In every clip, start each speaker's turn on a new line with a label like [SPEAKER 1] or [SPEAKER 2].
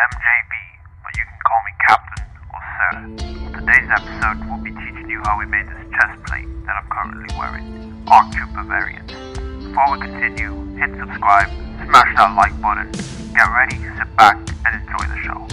[SPEAKER 1] MJB, but you can call me Captain or Sir. In today's episode, we'll be teaching you how we made this chest plate that I'm currently wearing, ARC Trooper variant. Before we continue, hit subscribe, smash that like button, get ready, sit back, and enjoy the show.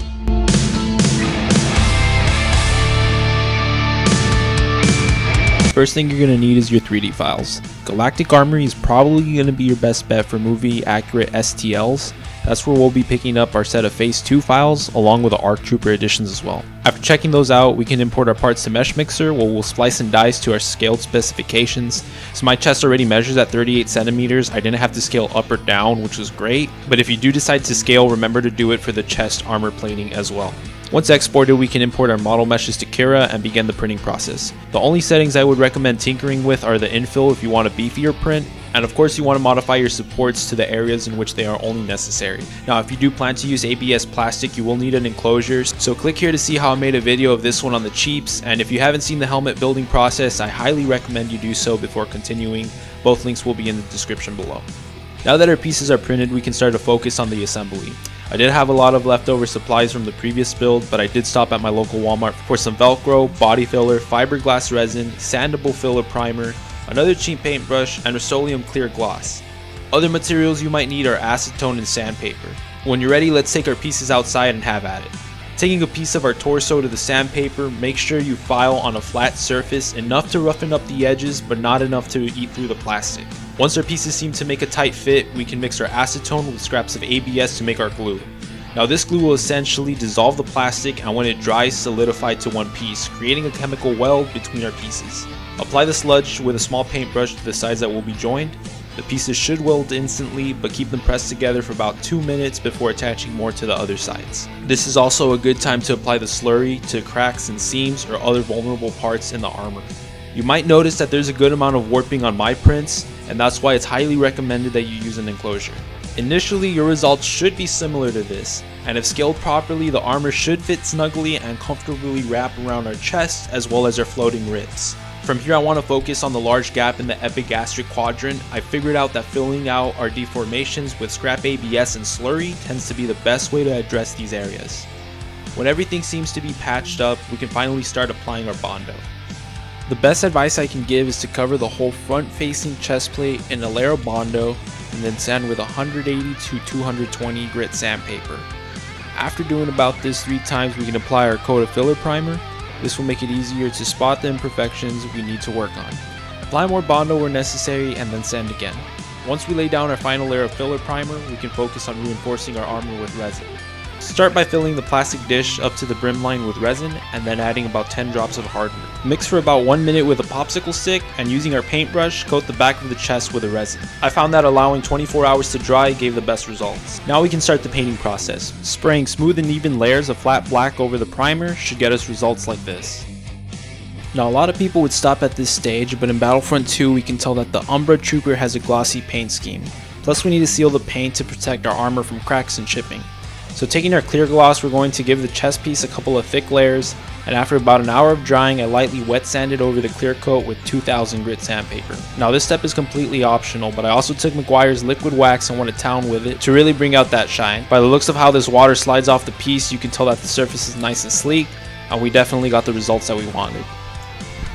[SPEAKER 2] First thing you're going to need is your 3D files. Galactic Armory is probably going to be your best bet for movie accurate STLs. That's where we'll be picking up our set of Phase 2 files along with the ARC Trooper editions as well. After checking those out, we can import our parts to Mesh Mixer where we'll splice and dice to our scaled specifications. So my chest already measures at 38 centimeters. I didn't have to scale up or down, which was great. But if you do decide to scale, remember to do it for the chest armor plating as well. Once exported, we can import our model meshes to Kira and begin the printing process. The only settings I would recommend tinkering with are the infill if you want a beefier print, and of course you want to modify your supports to the areas in which they are only necessary. Now if you do plan to use ABS plastic, you will need an enclosure, so click here to see how I made a video of this one on the cheaps, and if you haven't seen the helmet building process, I highly recommend you do so before continuing. Both links will be in the description below. Now that our pieces are printed, we can start to focus on the assembly. I did have a lot of leftover supplies from the previous build, but I did stop at my local Walmart for some Velcro, body filler, fiberglass resin, sandable filler primer, another cheap paintbrush, and Rust-Oleum clear gloss. Other materials you might need are acetone and sandpaper. When you're ready, let's take our pieces outside and have at it. Taking a piece of our torso to the sandpaper, make sure you file on a flat surface, enough to roughen up the edges but not enough to eat through the plastic. Once our pieces seem to make a tight fit, we can mix our acetone with scraps of ABS to make our glue. Now this glue will essentially dissolve the plastic and when it dries solidify to one piece, creating a chemical weld between our pieces. Apply the sludge with a small paintbrush to the sides that will be joined. The pieces should weld instantly, but keep them pressed together for about 2 minutes before attaching more to the other sides. This is also a good time to apply the slurry to cracks and seams or other vulnerable parts in the armor. You might notice that there's a good amount of warping on my prints, and that's why it's highly recommended that you use an enclosure. Initially, your results should be similar to this, and if scaled properly, the armor should fit snugly and comfortably wrap around our chest as well as our floating ribs. From here I want to focus on the large gap in the epigastric quadrant. I figured out that filling out our deformations with scrap ABS and slurry tends to be the best way to address these areas. When everything seems to be patched up, we can finally start applying our Bondo. The best advice I can give is to cover the whole front facing chest plate in a layer of Bondo and then sand with 180 to 220 grit sandpaper. After doing about this 3 times, we can apply our coat of filler primer. This will make it easier to spot the imperfections we need to work on. Apply more Bondo where necessary and then sand again. Once we lay down our final layer of filler primer, we can focus on reinforcing our armor with resin. Start by filling the plastic dish up to the brim line with resin and then adding about 10 drops of hardener. Mix for about 1 minute with a popsicle stick and using our paintbrush, coat the back of the chest with the resin. I found that allowing 24 hours to dry gave the best results. Now we can start the painting process. Spraying smooth and even layers of flat black over the primer should get us results like this. Now a lot of people would stop at this stage, but in Battlefront 2 we can tell that the Umbra Trooper has a glossy paint scheme. Plus we need to seal the paint to protect our armor from cracks and chipping. So taking our clear gloss, we're going to give the chest piece a couple of thick layers, and after about an hour of drying, I lightly wet sanded over the clear coat with 2000 grit sandpaper. Now this step is completely optional, but I also took McGuire's liquid wax and went to town with it to really bring out that shine. By the looks of how this water slides off the piece, you can tell that the surface is nice and sleek, and we definitely got the results that we wanted.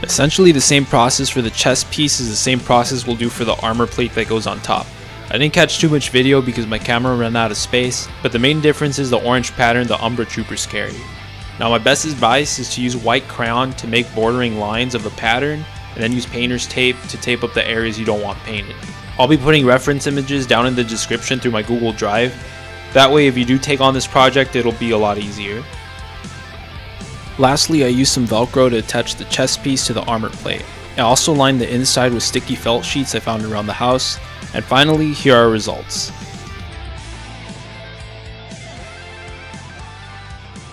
[SPEAKER 2] Essentially the same process for the chest piece is the same process we'll do for the armor plate that goes on top. I didn't catch too much video because my camera ran out of space, but the main difference is the orange pattern the Umbra Troopers carry. Now my best advice is to use white crayon to make bordering lines of the pattern, and then use painter's tape to tape up the areas you don't want painted. I'll be putting reference images down in the description through my Google Drive. That way if you do take on this project, it'll be a lot easier. Lastly, I used some Velcro to attach the chest piece to the armor plate. I also lined the inside with sticky felt sheets I found around the house. And finally, here are our results.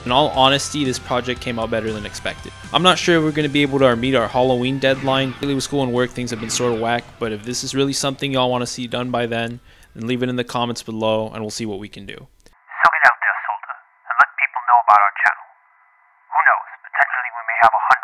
[SPEAKER 2] In all honesty, this project came out better than expected. I'm not sure if we're going to be able to meet our Halloween deadline. Really with school and work, things have been sort of whack, but if this is really something y'all want to see done by then leave it in the comments below and we'll see what we can do.
[SPEAKER 1] So get out there, soldier, and let people know about our channel. Who knows, potentially we may have 100